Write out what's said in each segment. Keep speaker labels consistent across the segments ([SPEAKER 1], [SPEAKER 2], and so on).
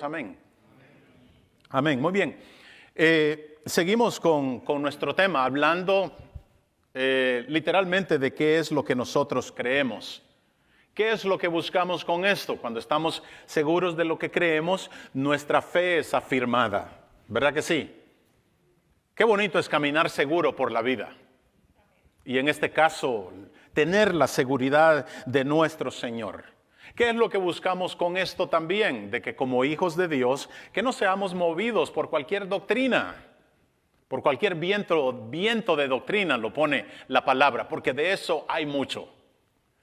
[SPEAKER 1] Amén. Amén. Muy bien. Seguimos con nuestro tema, hablando literalmente de qué es lo que nosotros creemos. ¿Qué es lo que buscamos con esto? Cuando estamos seguros de lo que creemos, nuestra fe es afirmada. ¿Verdad que sí? Qué bonito es caminar seguro por la vida. Y en este caso, tener la seguridad de nuestro Señor. ¿Qué es lo que buscamos con esto también? De que como hijos de Dios, que no seamos movidos por cualquier doctrina, por cualquier viento de doctrina, lo pone la palabra, porque de eso hay mucho.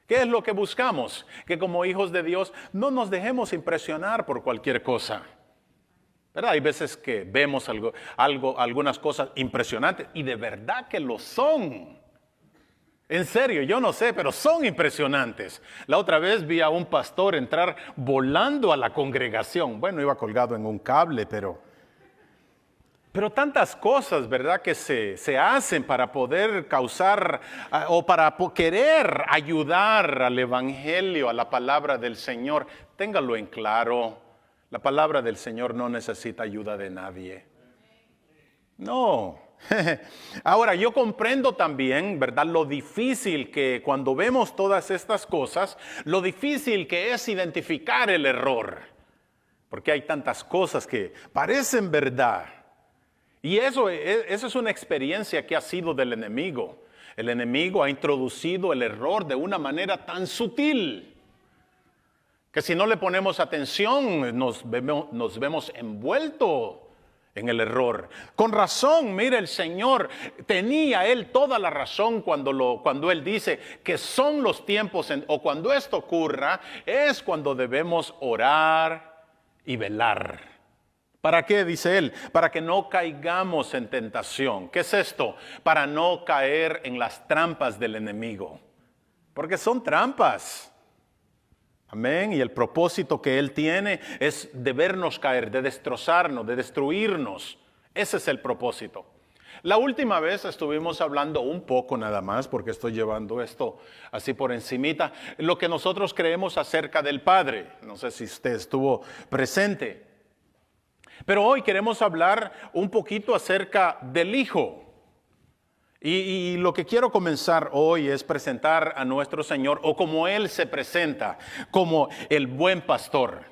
[SPEAKER 1] ¿Qué es lo que buscamos? Que como hijos de Dios no nos dejemos impresionar por cualquier cosa. ¿Verdad? Hay veces que vemos algunas cosas impresionantes y de verdad que lo son. En serio, yo no sé, pero son impresionantes. La otra vez vi a un pastor entrar volando a la congregación. Bueno, iba colgado en un cable, pero tantas cosas, ¿verdad?, que se hacen para poder causar o para querer ayudar al evangelio, a la palabra del Señor. Téngalo en claro, la palabra del Señor no necesita ayuda de nadie. No. Ahora, yo comprendo también, ¿verdad?, lo difícil que cuando vemos todas estas cosas, lo difícil que es identificar el error. Porque hay tantas cosas que parecen verdad. Y eso es una experiencia que ha sido del enemigo. El enemigo ha introducido el error de una manera tan sutil que si no le ponemos atención nos vemos envueltos en el error. Con razón, mire, el Señor tenía Él toda la razón cuando Él dice que son los tiempos, o cuando esto ocurra, es cuando debemos orar y velar. ¿Para qué? Dice Él, para que no caigamos en tentación. ¿Qué es esto? Para no caer en las trampas del enemigo. Porque son trampas. Amén. Y el propósito que Él tiene es de vernos caer, de destrozarnos, de destruirnos. Ese es el propósito. La última vez estuvimos hablando un poco nada más, porque estoy llevando esto así por encimita, lo que nosotros creemos acerca del Padre. No sé si usted estuvo presente. Pero hoy queremos hablar un poquito acerca del Hijo. Y lo que quiero comenzar hoy es presentar a nuestro Señor, o como Él se presenta, como el buen pastor.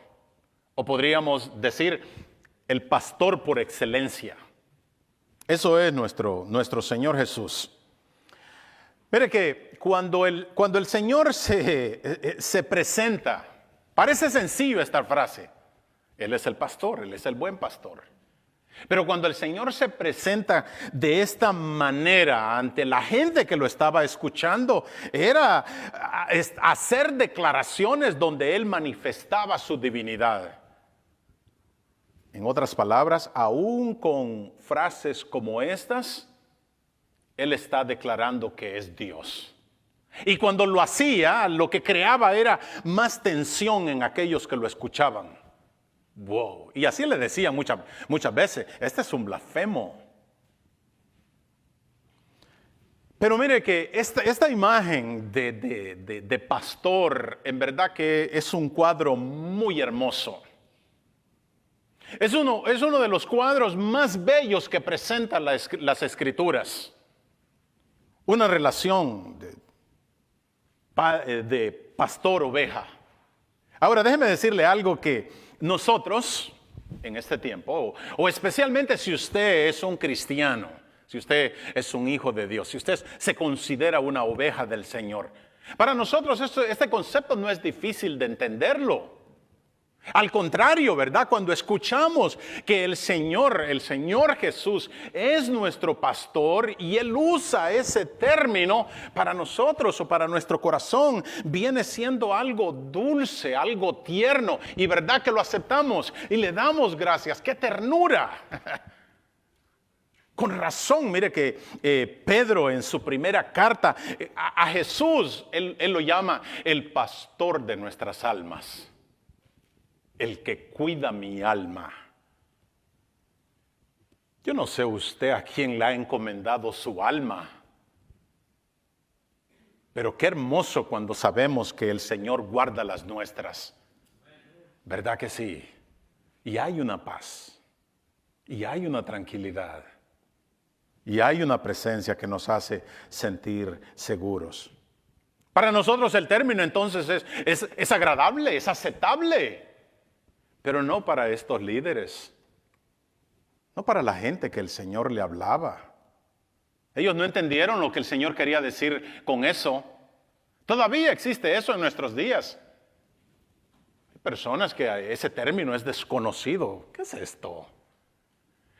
[SPEAKER 1] O podríamos decir, el pastor por excelencia. Eso es nuestro Señor Jesús. Mire que cuando el Señor se presenta, parece sencillo esta frase. Él es el pastor, Él es el buen pastor. Pero cuando el Señor se presenta de esta manera ante la gente que lo estaba escuchando, era hacer declaraciones donde Él manifestaba su divinidad. En otras palabras, aún con frases como estas, Él está declarando que es Dios. Y cuando lo hacía, lo que creaba era más tensión en aquellos que lo escuchaban. Wow. Y así le decía muchas veces, este es un blasfemo. Pero mire que esta imagen de pastor, en verdad que es un cuadro muy hermoso. Es uno de los cuadros más bellos que presentan las Escrituras. Una relación de pastor-oveja. Ahora déjeme decirle algo que nosotros, en este tiempo, o especialmente si usted es un cristiano, si usted es un hijo de Dios, si usted se considera una oveja del Señor, para nosotros este concepto no es difícil de entenderlo. Al contrario, ¿verdad? Cuando escuchamos que el Señor Jesús es nuestro pastor y Él usa ese término para nosotros o para nuestro corazón, viene siendo algo dulce, algo tierno, y ¿verdad que lo aceptamos y le damos gracias? ¡Qué ternura! Con razón, mire que Pedro en su primera carta a Jesús, él lo llama el pastor de nuestras almas. El que cuida mi alma. Yo no sé usted a quién le ha encomendado su alma, pero qué hermoso cuando sabemos que el Señor guarda las nuestras. ¿Verdad que sí? Y hay una paz. Y hay una tranquilidad. Y hay una presencia que nos hace sentir seguros. Para nosotros el término entonces es agradable, es aceptable. Pero no para estos líderes. No para la gente que el Señor le hablaba. Ellos no entendieron lo que el Señor quería decir con eso. Todavía existe eso en nuestros días. Hay personas que ese término es desconocido. ¿Qué es esto?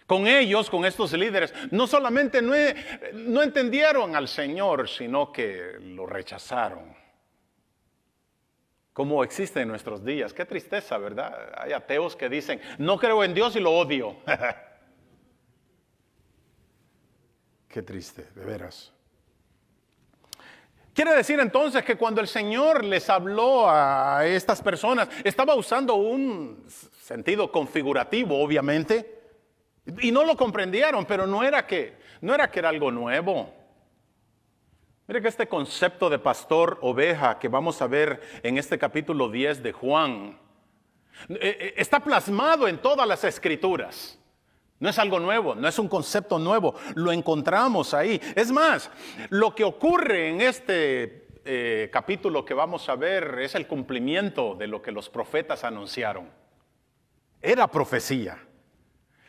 [SPEAKER 1] Con ellos, con estos líderes, no solamente no entendieron al Señor, sino que lo rechazaron. Como existe en nuestros días. Qué tristeza, ¿verdad? Hay ateos que dicen, no creo en Dios y lo odio. Qué triste, de veras. Quiere decir entonces que cuando el Señor les habló a estas personas, estaba usando un sentido configurativo, obviamente, y no lo comprendieron, pero no era que era algo nuevo. Mire que este concepto de pastor oveja que vamos a ver en este capítulo 10 de Juan, está plasmado en todas las escrituras. No es algo nuevo, no es un concepto nuevo, lo encontramos ahí. Es más, lo que ocurre en este capítulo que vamos a ver es el cumplimiento de lo que los profetas anunciaron. Era profecía.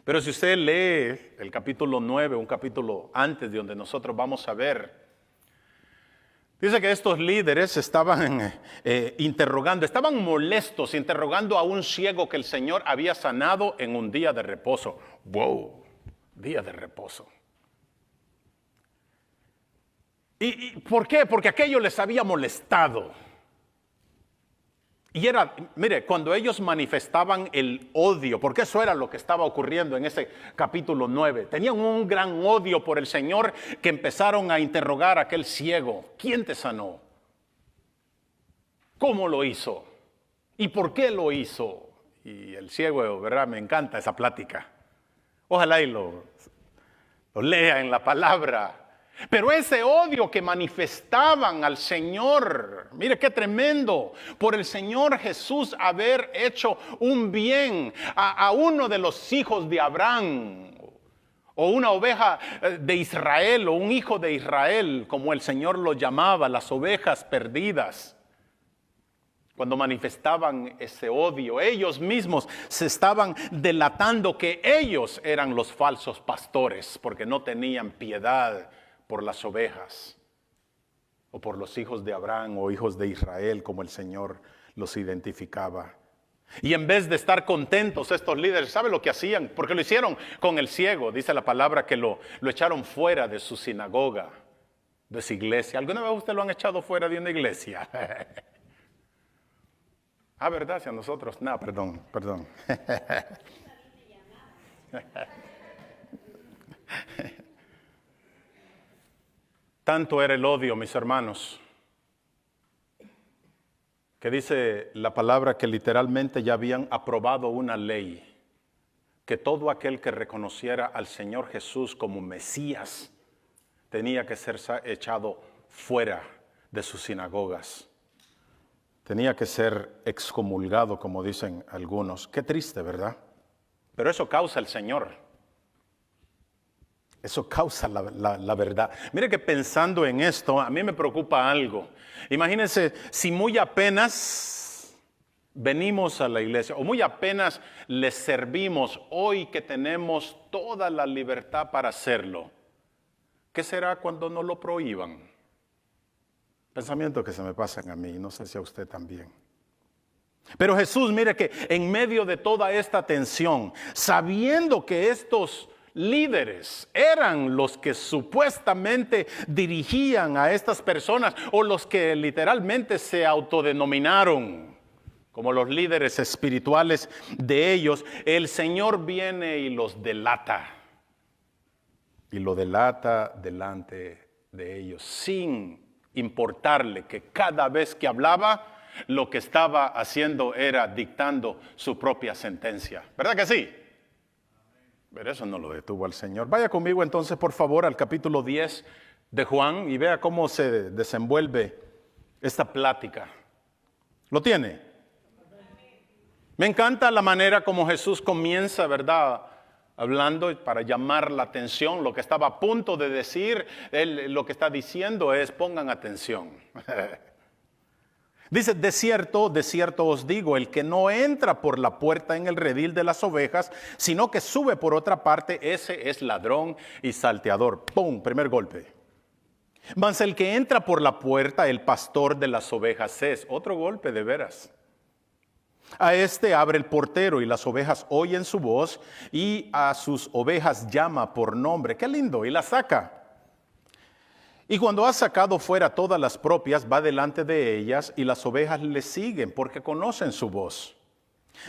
[SPEAKER 1] Pero si usted lee el capítulo 9, un capítulo antes de donde nosotros vamos a ver, dice que estos líderes estaban estaban molestos, interrogando a un ciego que el Señor había sanado en un día de reposo. ¡Wow! Día de reposo. ¿Y por qué? Porque aquello les había molestado. Y mire, cuando ellos manifestaban el odio, porque eso era lo que estaba ocurriendo en ese capítulo 9, tenían un gran odio por el Señor que empezaron a interrogar a aquel ciego. ¿Quién te sanó? ¿Cómo lo hizo? ¿Y por qué lo hizo? Y el ciego, ¿verdad? Me encanta esa plática. Ojalá y lo lea en la palabra. Pero ese odio que manifestaban al Señor, mire qué tremendo, por el Señor Jesús haber hecho un bien a uno de los hijos de Abraham, o una oveja de Israel, o un hijo de Israel, como el Señor lo llamaba, las ovejas perdidas. Cuando manifestaban ese odio, ellos mismos se estaban delatando que ellos eran los falsos pastores, porque no tenían piedad por las ovejas, o por los hijos de Abraham o hijos de Israel, como el Señor los identificaba. Y en vez de estar contentos estos líderes, ¿sabe lo que hacían? Porque lo hicieron con el ciego, dice la palabra que lo echaron fuera de su sinagoga, de su iglesia. ¿Alguna vez usted lo han echado fuera de una iglesia? ¿Verdad? Si a nosotros, no, perdón. Tanto era el odio, mis hermanos, que dice la palabra que literalmente ya habían aprobado una ley, que todo aquel que reconociera al Señor Jesús como Mesías tenía que ser echado fuera de sus sinagogas. Tenía que ser excomulgado, como dicen algunos. Qué triste, ¿verdad? Pero eso causa el Señor. Eso causa la verdad. Mire que pensando en esto, a mí me preocupa algo. Imagínense si muy apenas venimos a la iglesia o muy apenas les servimos hoy que tenemos toda la libertad para hacerlo. ¿Qué será cuando nos lo prohíban? Pensamientos que se me pasan a mí, no sé si a usted también. Pero Jesús, mire que en medio de toda esta tensión, sabiendo que estos líderes eran los que supuestamente dirigían a estas personas o los que literalmente se autodenominaron como los líderes espirituales de ellos, el Señor viene y los delata. Y lo delata delante de ellos sin importarle que cada vez que hablaba, lo que estaba haciendo era dictando su propia sentencia. ¿Verdad que sí? Pero eso no lo detuvo al Señor. Vaya conmigo entonces, por favor, al capítulo 10 de Juan y vea cómo se desenvuelve esta plática. ¿Lo tiene? Me encanta la manera como Jesús comienza, ¿verdad? Hablando para llamar la atención. Lo que estaba a punto de decir, él lo que está diciendo es: pongan atención. Dice: de cierto os digo, el que no entra por la puerta en el redil de las ovejas, sino que sube por otra parte, ese es ladrón y salteador. ¡Pum! Primer golpe. Mas el que entra por la puerta, el pastor de las ovejas es. Otro golpe de veras. A este abre el portero y las ovejas oyen su voz y a sus ovejas llama por nombre. ¡Qué lindo! Y las saca. Y cuando ha sacado fuera todas las propias, va delante de ellas y las ovejas le siguen porque conocen su voz.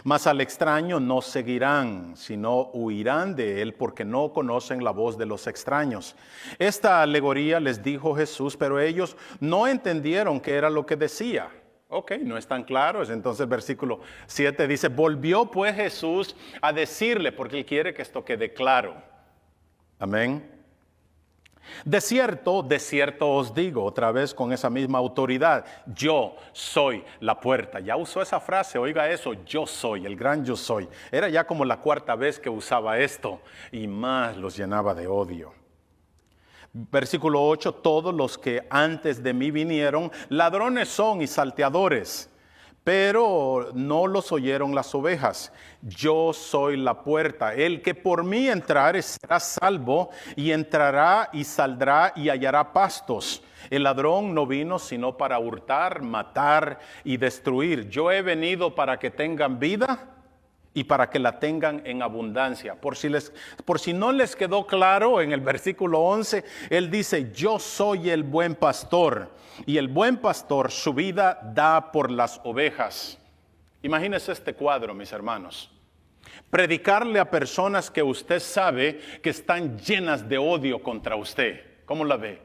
[SPEAKER 1] Mas al extraño no seguirán, sino huirán de él porque no conocen la voz de los extraños. Esta alegoría les dijo Jesús, pero ellos no entendieron qué era lo que decía. Ok, no están claros. Entonces el versículo 7 dice: volvió pues Jesús a decirle, porque él quiere que esto quede claro. Amén. De cierto os digo, otra vez con esa misma autoridad, yo soy la puerta. Ya usó esa frase, oiga eso, yo soy, el gran yo soy. Era ya como la cuarta vez que usaba esto y más los llenaba de odio. Versículo 8, todos los que antes de mí vinieron, ladrones son y salteadores, pero no los oyeron las ovejas. Yo soy la puerta. El que por mí entrare será salvo, y entrará y saldrá y hallará pastos. El ladrón no vino sino para hurtar, matar y destruir. Yo he venido para que tengan vida y para que la tengan en abundancia. Por si no les quedó claro, en el versículo 11, él dice: yo soy el buen pastor, y el buen pastor su vida da por las ovejas. Imagínense este cuadro, mis hermanos. Predicarle a personas que usted sabe que están llenas de odio contra usted. ¿Cómo la ve?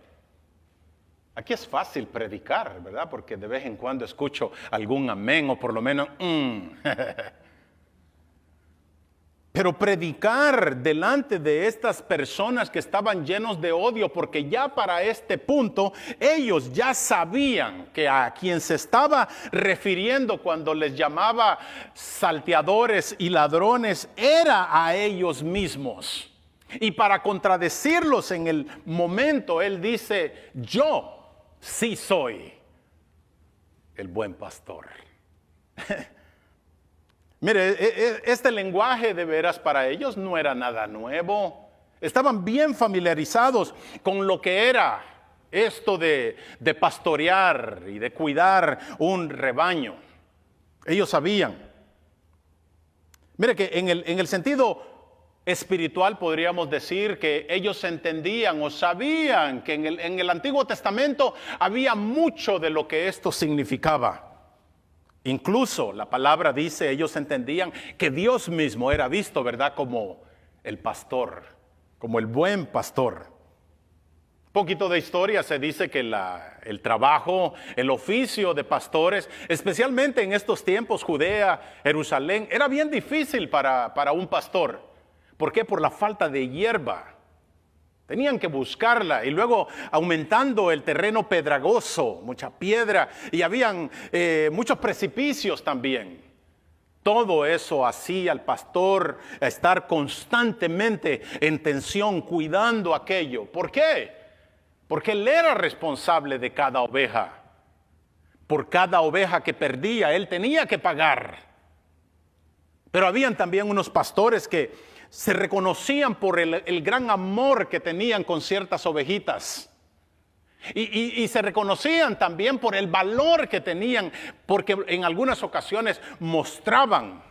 [SPEAKER 1] Aquí es fácil predicar, ¿verdad? Porque de vez en cuando escucho algún amén o por lo menos Pero predicar delante de estas personas que estaban llenos de odio, porque ya para este punto ellos ya sabían que a quien se estaba refiriendo cuando les llamaba salteadores y ladrones era a ellos mismos. Y para contradecirlos en el momento, él dice: yo sí soy el buen pastor. Mire, este lenguaje de veras para ellos no era nada nuevo. Estaban bien familiarizados con lo que era esto de pastorear y de cuidar un rebaño. Ellos sabían. Mire que en el sentido espiritual podríamos decir que ellos entendían o sabían que en el Antiguo Testamento había mucho de lo que esto significaba. Incluso la palabra dice, ellos entendían que Dios mismo era visto, ¿verdad?, como el pastor, como el buen pastor. Un poquito de historia, se dice que el trabajo, el oficio de pastores, especialmente en estos tiempos, Judea, Jerusalén, era bien difícil para un pastor. ¿Por qué? Por la falta de hierba. Tenían que buscarla y luego aumentando el terreno pedragoso, mucha piedra y habían muchos precipicios también. Todo eso hacía al pastor estar constantemente en tensión, cuidando aquello. ¿Por qué? Porque él era responsable de cada oveja. Por cada oveja que perdía, él tenía que pagar. Pero habían también unos pastores que se reconocían por el gran amor que tenían con ciertas ovejitas. Y se reconocían también por el valor que tenían, porque en algunas ocasiones mostraban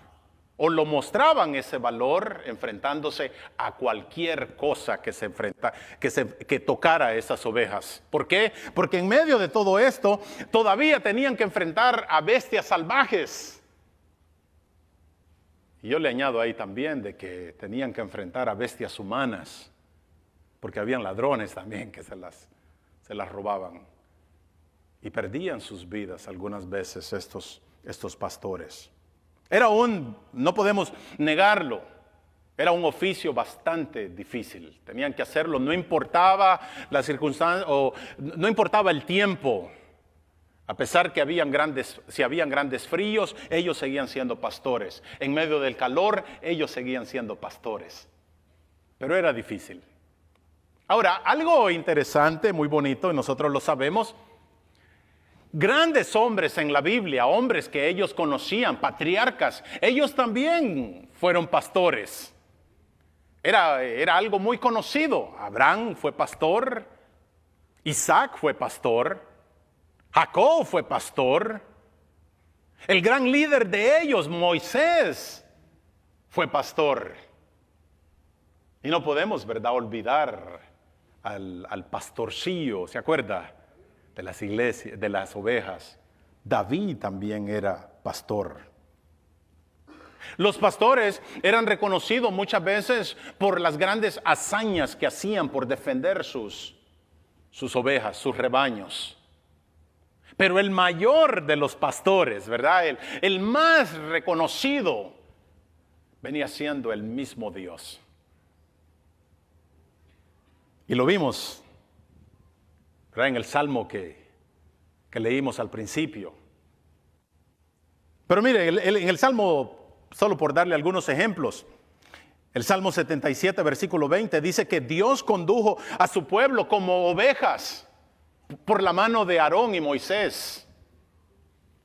[SPEAKER 1] ese valor enfrentándose a cualquier cosa que tocara a esas ovejas. ¿Por qué? Porque en medio de todo esto todavía tenían que enfrentar a bestias salvajes. Y yo le añado ahí también de que tenían que enfrentar a bestias humanas, porque habían ladrones también que se las robaban. Y perdían sus vidas algunas veces estos pastores. No podemos negarlo, era un oficio bastante difícil. Tenían que hacerlo, no importaba la circunstancia o no importaba el tiempo. A pesar que si habían grandes fríos, ellos seguían siendo pastores. En medio del calor, ellos seguían siendo pastores. Pero era difícil. Ahora, algo interesante, muy bonito, y nosotros lo sabemos. Grandes hombres en la Biblia, hombres que ellos conocían, patriarcas, ellos también fueron pastores. Era algo muy conocido. Abraham fue pastor, Isaac fue pastor, Jacob fue pastor. El gran líder de ellos, Moisés, fue pastor. Y no podemos, ¿verdad?, olvidar al pastorcillo, ¿se acuerda? De las iglesias, de las ovejas. David también era pastor. Los pastores eran reconocidos muchas veces por las grandes hazañas que hacían por defender sus ovejas, sus rebaños. Pero el mayor de los pastores, ¿verdad? El más reconocido venía siendo el mismo Dios. Y lo vimos, ¿verdad?, en el Salmo que leímos al principio. Pero mire, en el Salmo, solo por darle algunos ejemplos, el Salmo 77, versículo 20, dice que Dios condujo a su pueblo como ovejas por la mano de Aarón y Moisés.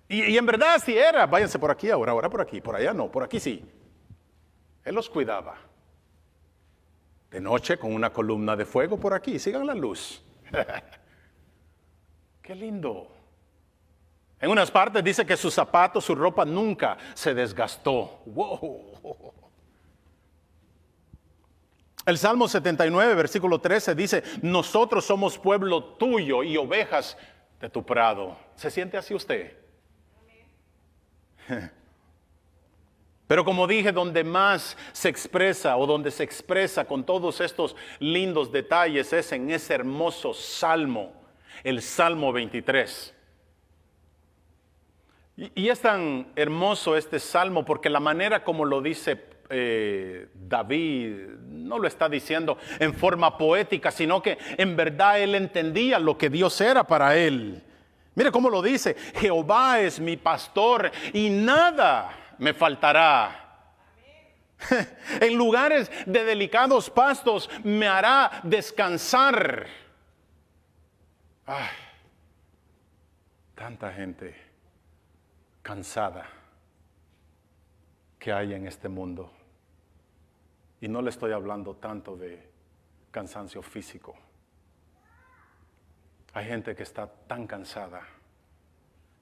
[SPEAKER 1] Y en verdad así era. Váyanse por aquí ahora por aquí, por allá no, por aquí sí. Él los cuidaba. De noche con una columna de fuego por aquí, sigan la luz. Qué lindo. En unas partes dice que sus zapatos, su ropa nunca se desgastó. Wow. El Salmo 79, versículo 13 dice, nosotros somos pueblo tuyo y ovejas de tu prado. ¿Se siente así usted? Pero como dije, donde más se expresa o donde se expresa con todos estos lindos detalles es en ese hermoso salmo, el Salmo 23. Y es tan hermoso este salmo porque la manera como lo dice David no lo está diciendo en forma poética, sino que en verdad él entendía lo que Dios era para él. Mire cómo lo dice, Jehová es mi pastor y nada me faltará. En lugares de delicados pastos me hará descansar. Ay, tanta gente cansada que hay en este mundo. Y no le estoy hablando tanto de cansancio físico. Hay gente que está tan cansada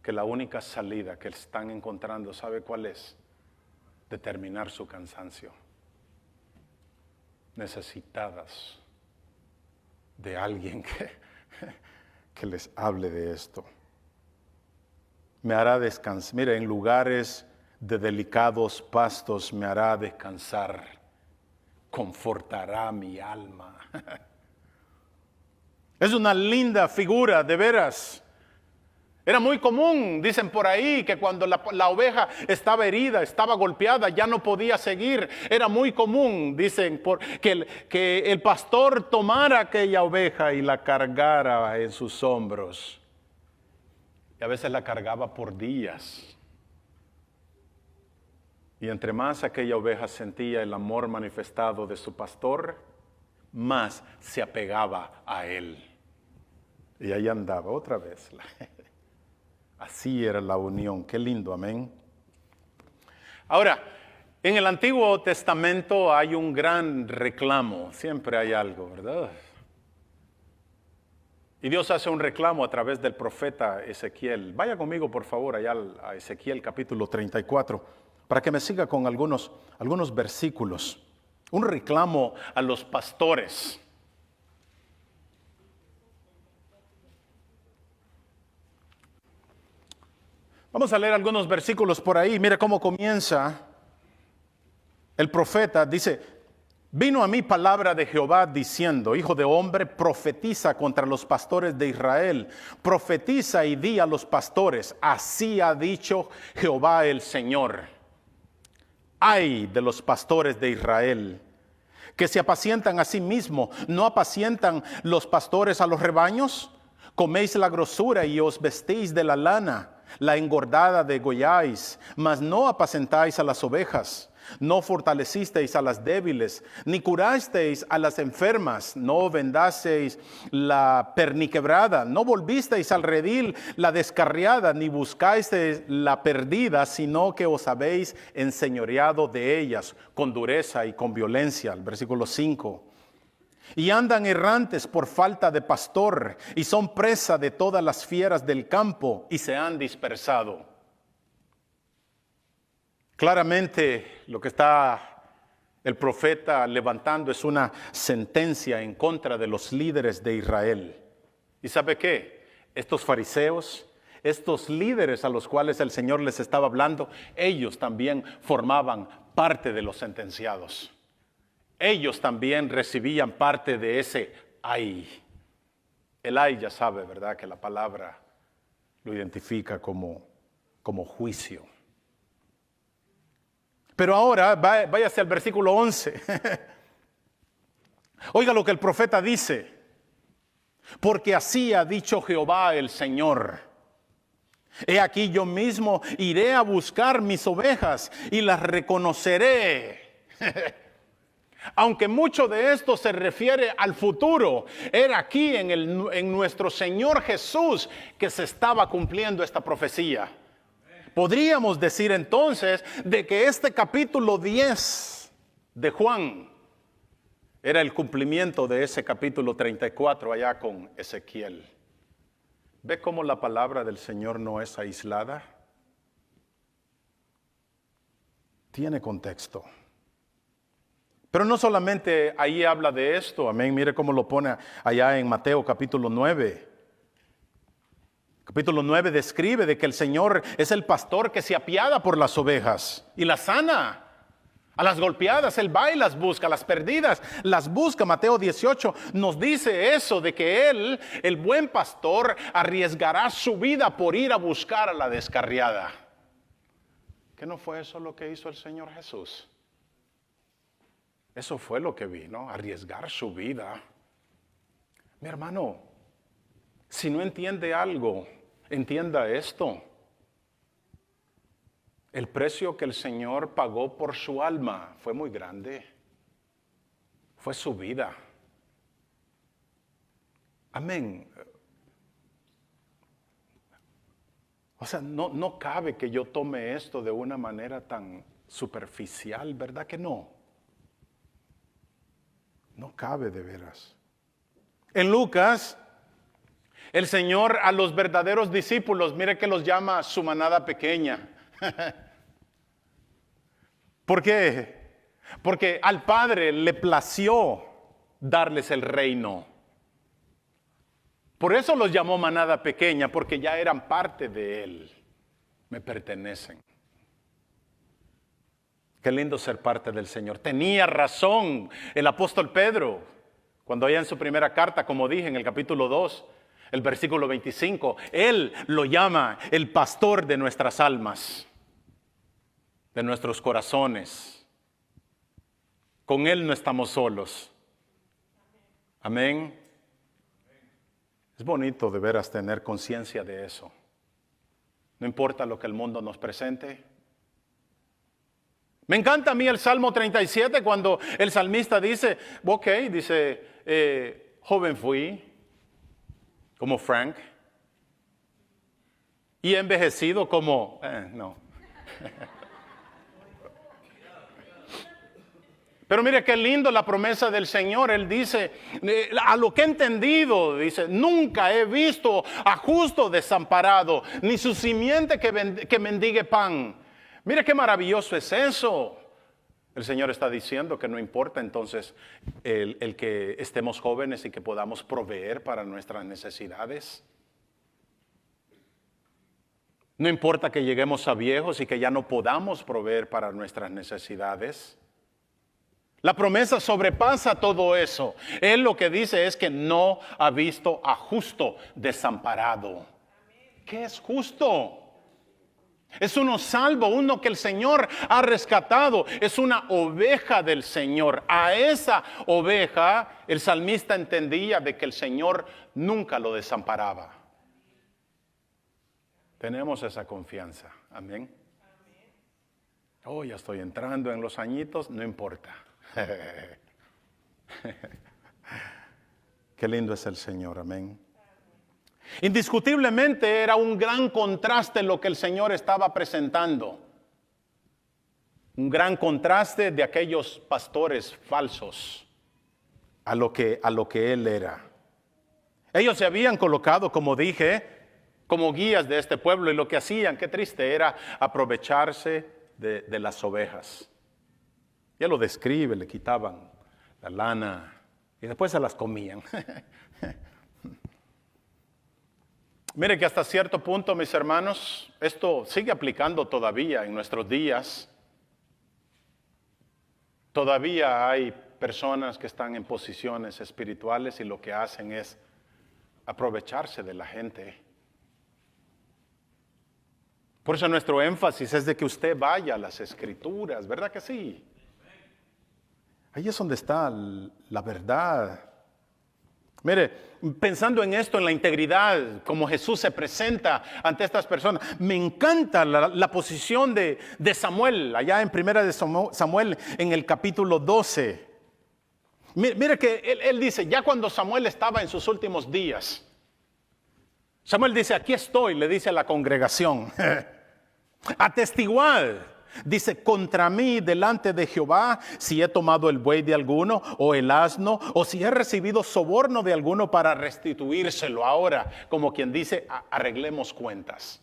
[SPEAKER 1] que la única salida que están encontrando, ¿sabe cuál es? Determinar su cansancio. Necesitadas de alguien que les hable de esto. Me hará descansar. Mire, en lugares de delicados pastos me hará descansar. Confortará mi alma. Es una linda figura, de veras. Era muy común, dicen por ahí, que cuando la oveja estaba herida, estaba golpeada, ya no podía seguir. Era muy común, dicen, que el pastor tomara aquella oveja y la cargara en sus hombros. Y a veces la cargaba por días. Y entre más aquella oveja sentía el amor manifestado de su pastor, más se apegaba a él. Y ahí andaba otra vez. Así era la unión. Qué lindo, amén. Ahora, en el Antiguo Testamento hay un gran reclamo. Siempre hay algo, ¿verdad? Y Dios hace un reclamo a través del profeta Ezequiel. Vaya conmigo, por favor, allá a Ezequiel capítulo 34, para que me siga con algunos versículos. Un reclamo a los pastores. Vamos a leer algunos versículos por ahí. Mira cómo comienza el profeta. Dice, vino a mí palabra de Jehová diciendo, hijo de hombre, profetiza contra los pastores de Israel. Profetiza y di a los pastores, así ha dicho Jehová el Señor. Ay de los pastores de Israel, que se apacientan a sí mismos. ¿No apacientan los pastores a los rebaños? Coméis la grosura y os vestéis de la lana, la engordada degolláis, mas no apacentáis a las ovejas. No fortalecisteis a las débiles, ni curasteis a las enfermas, no vendasteis la perniquebrada, no volvisteis al redil la descarriada, ni buscasteis la perdida, sino que os habéis enseñoreado de ellas con dureza y con violencia. El versículo 5. Y andan errantes por falta de pastor, y son presa de todas las fieras del campo, y se han dispersado. Claramente lo que está el profeta levantando es una sentencia en contra de los líderes de Israel. ¿Y sabe qué? Estos fariseos, estos líderes a los cuales el Señor les estaba hablando, ellos también formaban parte de los sentenciados. Ellos también recibían parte de ese ay. El ay ya sabe, ¿verdad? Que la palabra lo identifica como juicio. Pero ahora, váyase al versículo 11. Oiga lo que el profeta dice. Porque así ha dicho Jehová el Señor. He aquí yo mismo iré a buscar mis ovejas y las reconoceré. Aunque mucho de esto se refiere al futuro, era aquí en nuestro Señor Jesús que se estaba cumpliendo esta profecía. Podríamos decir entonces de que este capítulo 10 de Juan era el cumplimiento de ese capítulo 34 allá con Ezequiel. ¿Ve cómo la palabra del Señor no es aislada? Tiene contexto. Pero no solamente ahí habla de esto, amén. Mire cómo lo pone allá en Mateo capítulo 9. Capítulo 9 describe de que el Señor es el pastor que se apiada por las ovejas y las sana. A las golpeadas Él va y las busca, a las perdidas las busca. Mateo 18 nos dice eso, de que Él, el buen pastor, arriesgará su vida por ir a buscar a la descarriada. ¿Qué no fue eso lo que hizo el Señor Jesús? Eso fue lo que vino, arriesgar su vida. Mi hermano, si no entiende algo, entienda esto. El precio que el Señor pagó por su alma fue muy grande. Fue su vida. Amén. O sea, no cabe que yo tome esto de una manera tan superficial, ¿verdad que no? No cabe de veras. En Lucas, el Señor a los verdaderos discípulos, mire que los llama su manada pequeña. ¿Por qué? Porque al Padre le plació darles el reino. Por eso los llamó manada pequeña, porque ya eran parte de Él. Me pertenecen. Qué lindo ser parte del Señor. Tenía razón el apóstol Pedro, cuando allá en su primera carta, como dije en el capítulo 2, el versículo 25, Él lo llama el pastor de nuestras almas, de nuestros corazones. Con Él no estamos solos. Amén. Es bonito de veras tener conciencia de eso. No importa lo que el mundo nos presente. Me encanta a mí el Salmo 37 cuando el salmista dice, joven fui, como Frank, y envejecido como, no. Pero mire qué lindo la promesa del Señor. Él dice, a lo que he entendido, dice, nunca he visto a justo desamparado, ni su simiente que mendigue pan. Mire qué maravilloso es eso. El Señor está diciendo que no importa entonces el que estemos jóvenes y que podamos proveer para nuestras necesidades. No importa que lleguemos a viejos y que ya no podamos proveer para nuestras necesidades. La promesa sobrepasa todo eso. Él lo que dice es que no ha visto a justo desamparado. ¿Qué es justo? Es uno salvo, uno que el Señor ha rescatado. Es una oveja del Señor. A esa oveja el salmista entendía de que el Señor nunca lo desamparaba. Tenemos esa confianza. Amén. Oh, ya estoy entrando en los añitos, no importa. Qué lindo es el Señor, amén. Indiscutiblemente era un gran contraste lo que el Señor estaba presentando. Un gran contraste de aquellos pastores falsos a lo que Él era. Ellos se habían colocado, como dije, como guías de este pueblo, y lo que hacían, qué triste, era aprovecharse de las ovejas. Ya lo describe, le quitaban la lana y después se las comían. Mire que hasta cierto punto, mis hermanos, esto sigue aplicando todavía en nuestros días. Todavía hay personas que están en posiciones espirituales y lo que hacen es aprovecharse de la gente. Por eso nuestro énfasis es de que usted vaya a las Escrituras, ¿verdad que sí? Ahí es donde está la verdad. Mire, pensando en esto, en la integridad, como Jesús se presenta ante estas personas, me encanta la posición de Samuel, allá en primera de Samuel, en el capítulo 12. Mire que él dice, ya cuando Samuel estaba en sus últimos días, Samuel dice, aquí estoy, le dice a la congregación, atestiguad. Dice, contra mí delante de Jehová, si he tomado el buey de alguno o el asno, o si he recibido soborno de alguno para restituírselo ahora, como quien dice, arreglemos cuentas.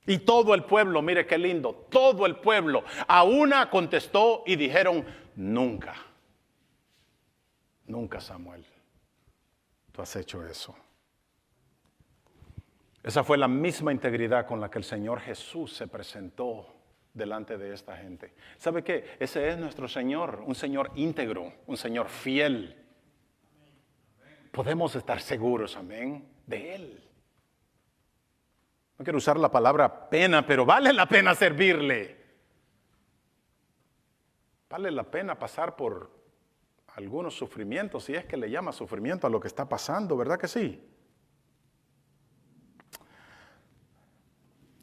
[SPEAKER 1] Y todo el pueblo, mire qué lindo, todo el pueblo a una contestó y dijeron, nunca, nunca, Samuel, tú has hecho eso. Esa fue la misma integridad con la que el Señor Jesús se presentó delante de esta gente. ¿Sabe qué? Ese es nuestro Señor, un Señor íntegro, un Señor fiel. Podemos estar seguros, amén, de Él. No quiero usar la palabra pena, pero vale la pena servirle. Vale la pena pasar por algunos sufrimientos, si es que le llama sufrimiento a lo que está pasando, ¿verdad que sí?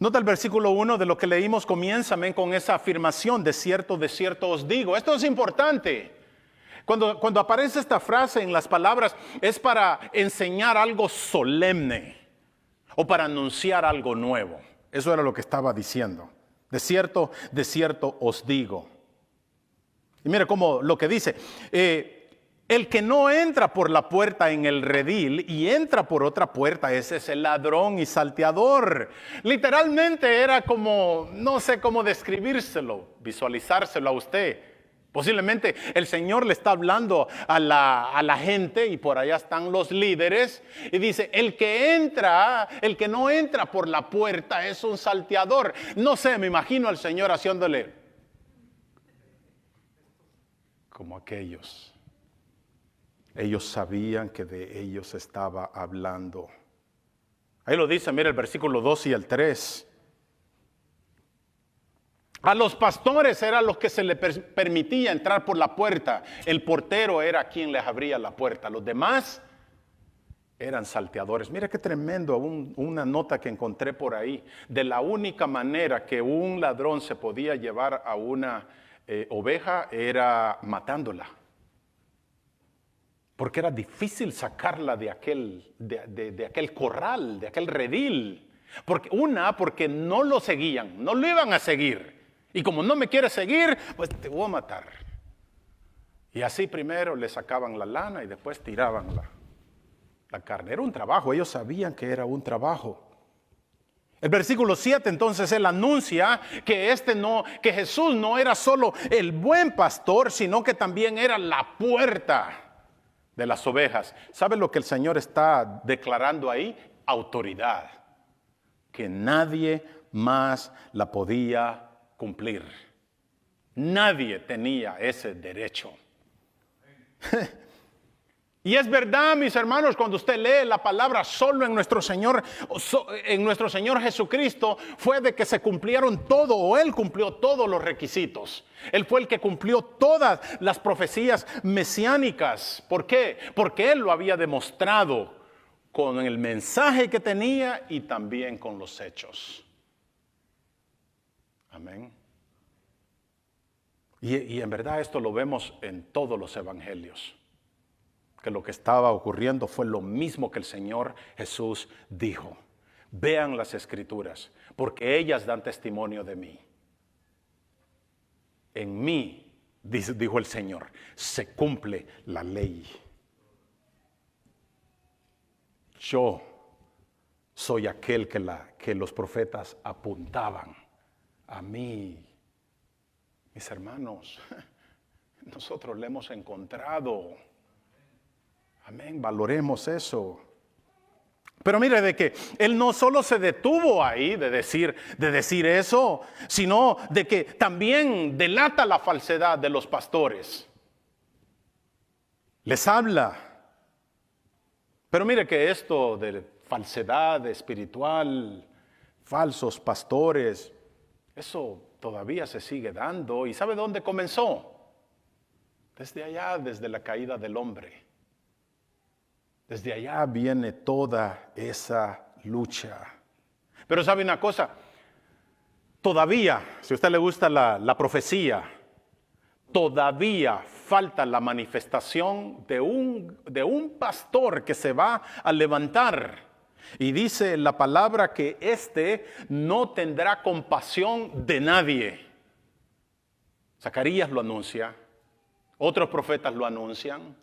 [SPEAKER 1] Nota el versículo 1 de lo que leímos, comienza con esa afirmación, de cierto os digo. Esto es importante. Cuando aparece esta frase en las palabras, es para enseñar algo solemne o para anunciar algo nuevo. Eso era lo que estaba diciendo. De cierto os digo. Y mire cómo lo que dice, el que no entra por la puerta en el redil y entra por otra puerta, ese es el ladrón y salteador. Literalmente era como, no sé cómo describírselo, visualizárselo a usted. Posiblemente el Señor le está hablando a la gente y por allá están los líderes y dice, el que no entra por la puerta es un salteador. No sé, me imagino al Señor haciéndole como aquellos. Ellos sabían que de ellos estaba hablando. Ahí lo dice, mira el versículo 2 y el 3. A los pastores era los que se les permitía entrar por la puerta. El portero era quien les abría la puerta. Los demás eran salteadores. Mira qué tremendo, una nota que encontré por ahí. De la única manera que un ladrón se podía llevar a una oveja era matándola. Porque era difícil sacarla de aquel corral, de aquel redil. Porque no lo seguían, no lo iban a seguir. Y como no me quiere seguir, pues te voy a matar. Y así primero le sacaban la lana y después tiraban la carne. Era un trabajo, ellos sabían que era un trabajo. El versículo 7, entonces él anuncia que Jesús no era solo el buen pastor, sino que también era la puerta de las ovejas. ¿Sabe lo que el Señor está declarando ahí? Autoridad. Que nadie más la podía cumplir. Nadie tenía ese derecho. Y es verdad, mis hermanos, cuando usted lee la palabra solo en nuestro Señor Jesucristo, fue de que se cumplieron todo, o Él cumplió todos los requisitos. Él fue el que cumplió todas las profecías mesiánicas. ¿Por qué? Porque Él lo había demostrado con el mensaje que tenía y también con los hechos. Amén. Y en verdad esto lo vemos en todos los evangelios. Que lo que estaba ocurriendo fue lo mismo que el Señor Jesús dijo. Vean las Escrituras, porque ellas dan testimonio de mí. En mí, dijo el Señor, se cumple la ley. Yo soy aquel que los profetas apuntaban. A mí, mis hermanos, nosotros le hemos encontrado. Amén, valoremos eso. Pero mire de que Él no solo se detuvo ahí de decir eso, sino de que también delata la falsedad de los pastores. Les habla. Pero mire que esto de falsedad espiritual, falsos pastores, eso todavía se sigue dando. ¿Y sabe dónde comenzó? Desde allá, desde la caída del hombre. Desde allá viene toda esa lucha. Pero sabe una cosa, todavía, si a usted le gusta la profecía, todavía falta la manifestación de un pastor que se va a levantar. Y dice la palabra que éste no tendrá compasión de nadie. Zacarías lo anuncia, otros profetas lo anuncian.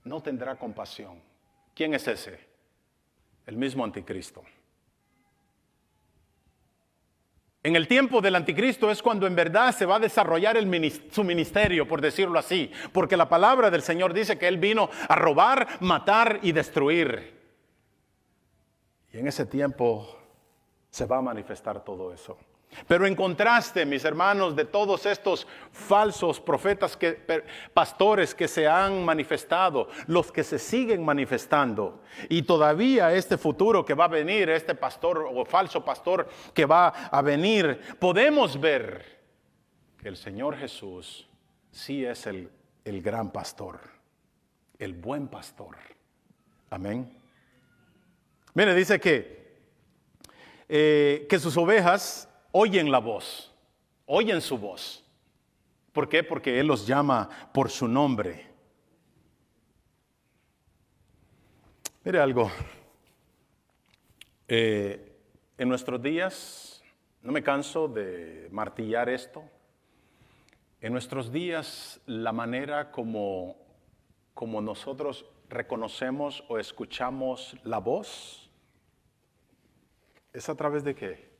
[SPEAKER 1] No tendrá compasión. ¿Quién es ese? El mismo anticristo. En el tiempo del anticristo es cuando en verdad se va a desarrollar su ministerio, por decirlo así. Porque la palabra del Señor dice que Él vino a robar, matar y destruir. Y en ese tiempo se va a manifestar todo eso. Pero en contraste, mis hermanos, de todos estos falsos profetas, pastores que se han manifestado, los que se siguen manifestando, y todavía este futuro que va a venir, este pastor o falso pastor que va a venir, podemos ver que el Señor Jesús sí es el gran pastor, el buen pastor. Amén. Mire, dice que sus ovejas oyen la voz, oyen su voz. ¿Por qué? Porque Él los llama por su nombre. Mire algo. En nuestros días, no me canso de martillar esto, en nuestros días la manera como nosotros reconocemos o escuchamos la voz, ¿es a través de qué?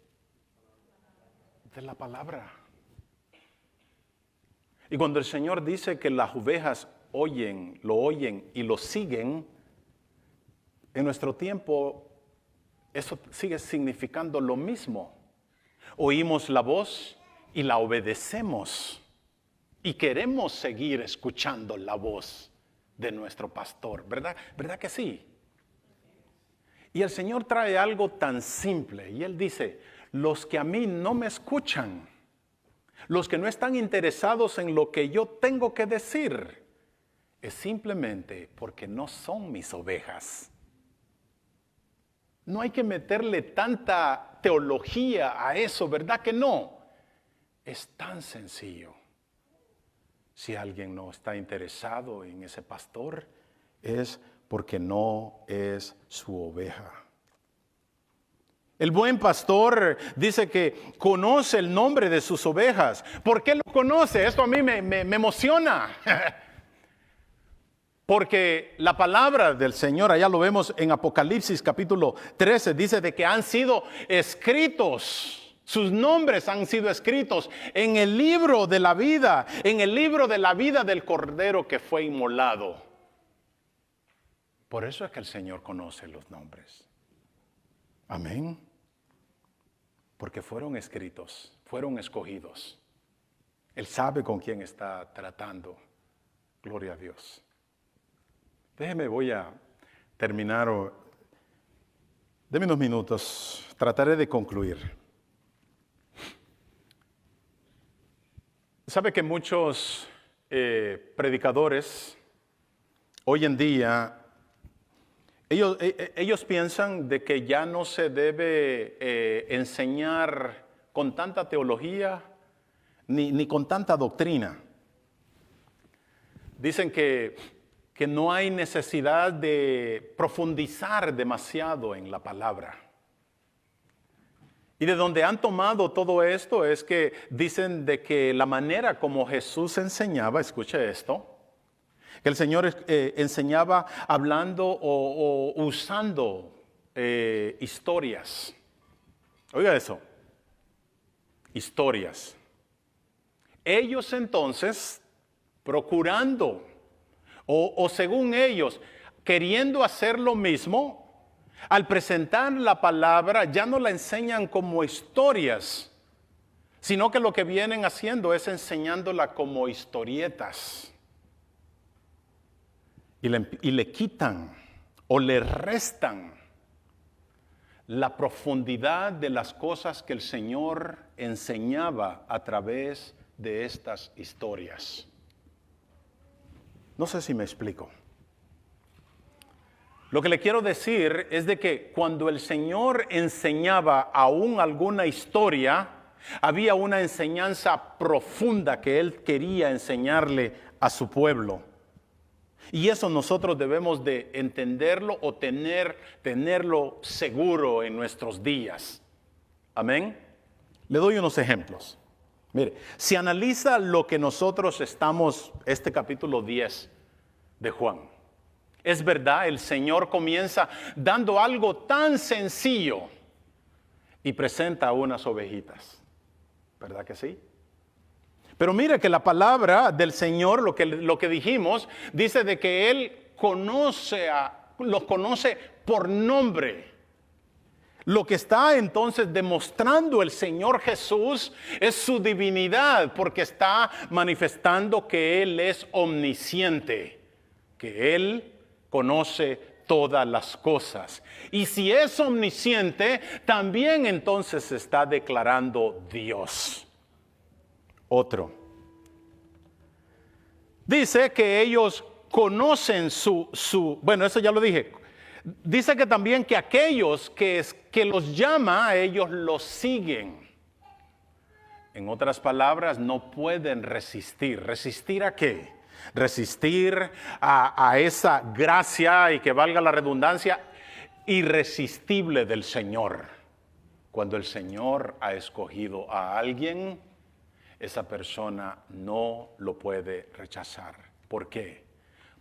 [SPEAKER 1] De la palabra. Y cuando el Señor dice que las ovejas lo oyen y lo siguen, en nuestro tiempo eso sigue significando lo mismo. Oímos la voz y la obedecemos. Y queremos seguir escuchando la voz de nuestro pastor, ¿verdad? ¿Verdad que sí? Y el Señor trae algo tan simple y Él dice: los que a mí no me escuchan, los que no están interesados en lo que yo tengo que decir, es simplemente porque no son mis ovejas. No hay que meterle tanta teología a eso, ¿verdad que no? Es tan sencillo. Si alguien no está interesado en ese pastor, es porque no es su oveja. El buen pastor dice que conoce el nombre de sus ovejas. ¿Por qué lo conoce? Esto a mí me emociona. Porque la palabra del Señor, allá lo vemos en Apocalipsis capítulo 13, dice de que han sido escritos, sus nombres han sido escritos en el libro de la vida, en el libro de la vida del Cordero que fue inmolado. Por eso es que el Señor conoce los nombres. Amén. Porque fueron escritos, fueron escogidos. Él sabe con quién está tratando. Gloria a Dios. Déjeme, voy a terminar. Deme unos minutos, trataré de concluir. Sabe que muchos predicadores hoy en día, ellos piensan de que ya no se debe enseñar con tanta teología ni con tanta doctrina. Dicen que no hay necesidad de profundizar demasiado en la palabra. Y de donde han tomado todo esto es que dicen de que la manera como Jesús enseñaba, escuche esto, que el Señor enseñaba hablando o usando historias. Oiga eso, historias. Ellos entonces, procurando o según ellos, queriendo hacer lo mismo, al presentar la palabra ya no la enseñan como historias, sino que lo que vienen haciendo es enseñándola como historietas. Y le quitan o le restan la profundidad de las cosas que el Señor enseñaba a través de estas historias. No sé si me explico. Lo que le quiero decir es de que cuando el Señor enseñaba aún alguna historia, había una enseñanza profunda que Él quería enseñarle a su pueblo. Y eso nosotros debemos de entenderlo o tenerlo seguro en nuestros días. Amén. Le doy unos ejemplos. Mire, si analiza lo que nosotros este capítulo 10 de Juan. Es verdad, el Señor comienza dando algo tan sencillo y presenta unas ovejitas. ¿Verdad que sí? Pero mire que la palabra del Señor, lo que dijimos, dice de que Él los conoce por nombre. Lo que está entonces demostrando el Señor Jesús es su divinidad, porque está manifestando que Él es omnisciente, que Él conoce todas las cosas. Y si es omnisciente, también entonces se está declarando Dios. Otro. Dice que ellos conocen bueno, eso ya lo dije. Dice que también que aquellos que los llama, ellos los siguen. En otras palabras, no pueden resistir. ¿Resistir a qué? Resistir a esa gracia, y que valga la redundancia, irresistible del Señor. Cuando el Señor ha escogido a alguien, esa persona no lo puede rechazar. ¿Por qué?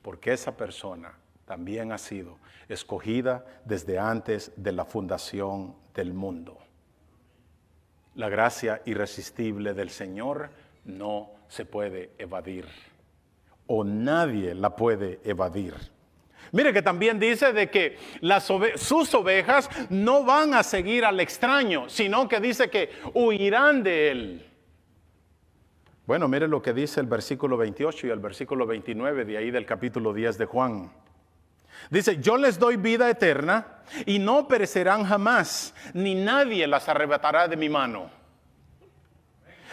[SPEAKER 1] Porque esa persona también ha sido escogida desde antes de la fundación del mundo. La gracia irresistible del Señor no se puede evadir, o nadie la puede evadir. Mire que también dice de que sus ovejas no van a seguir al extraño, sino que dice que huirán de él. Bueno, mire lo que dice el versículo 28 y el versículo 29 de ahí del capítulo 10 de Juan. Dice, yo les doy vida eterna y no perecerán jamás, ni nadie las arrebatará de mi mano.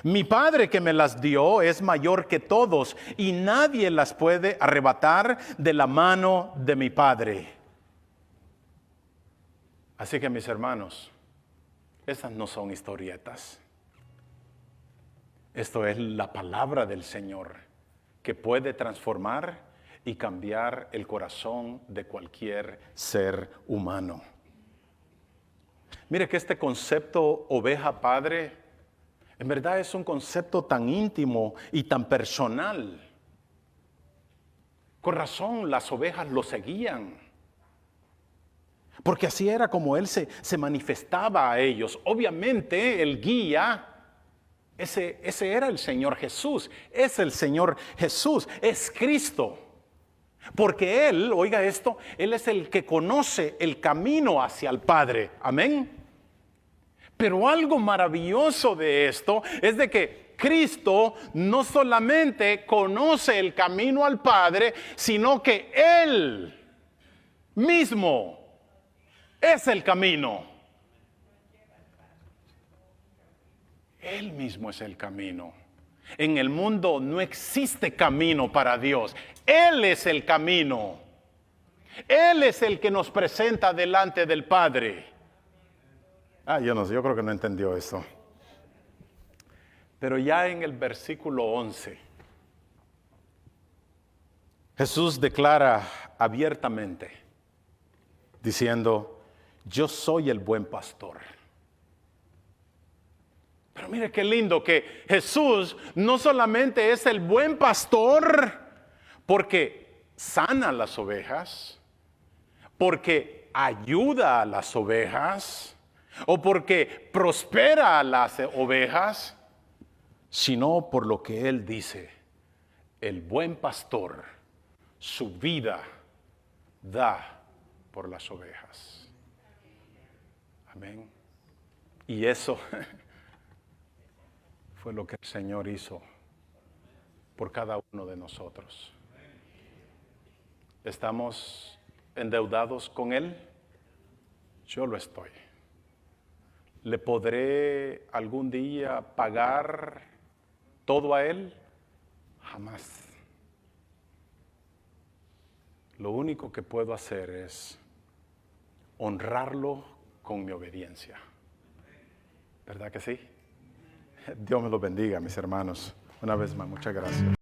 [SPEAKER 1] Mi Padre que me las dio es mayor que todos y nadie las puede arrebatar de la mano de mi Padre. Así que mis hermanos, estas no son historietas. Esto es la palabra del Señor que puede transformar y cambiar el corazón de cualquier ser humano. Mire que este concepto oveja padre, en verdad es un concepto tan íntimo y tan personal. Con razón las ovejas lo seguían. Porque así era como Él se manifestaba a ellos. Obviamente el guía, ese era el Señor Jesús. Es el Señor Jesús, es Cristo. Porque Él, oiga esto, Él es el que conoce el camino hacia el Padre. Amén. Pero algo maravilloso de esto es de que Cristo no solamente conoce el camino al Padre, sino que Él mismo es el camino. Él mismo es el camino. En el mundo no existe camino para Dios. Él es el camino. Él es el que nos presenta delante del Padre. Yo no sé, yo creo que no entendió esto. Pero ya en el versículo 11, Jesús declara abiertamente, diciendo, yo soy el buen pastor. Pero mire qué lindo que Jesús no solamente es el buen pastor porque sana las ovejas, porque ayuda a las ovejas o porque prospera a las ovejas, sino por lo que Él dice, el buen pastor su vida da por las ovejas. Amén. Y eso fue lo que el Señor hizo por cada uno de nosotros. ¿Estamos endeudados con Él? Yo lo estoy. ¿Le podré algún día pagar todo a Él? Jamás. Lo único que puedo hacer es honrarlo con mi obediencia. ¿Verdad que sí? Dios me lo bendiga, mis hermanos. Una vez más, muchas gracias.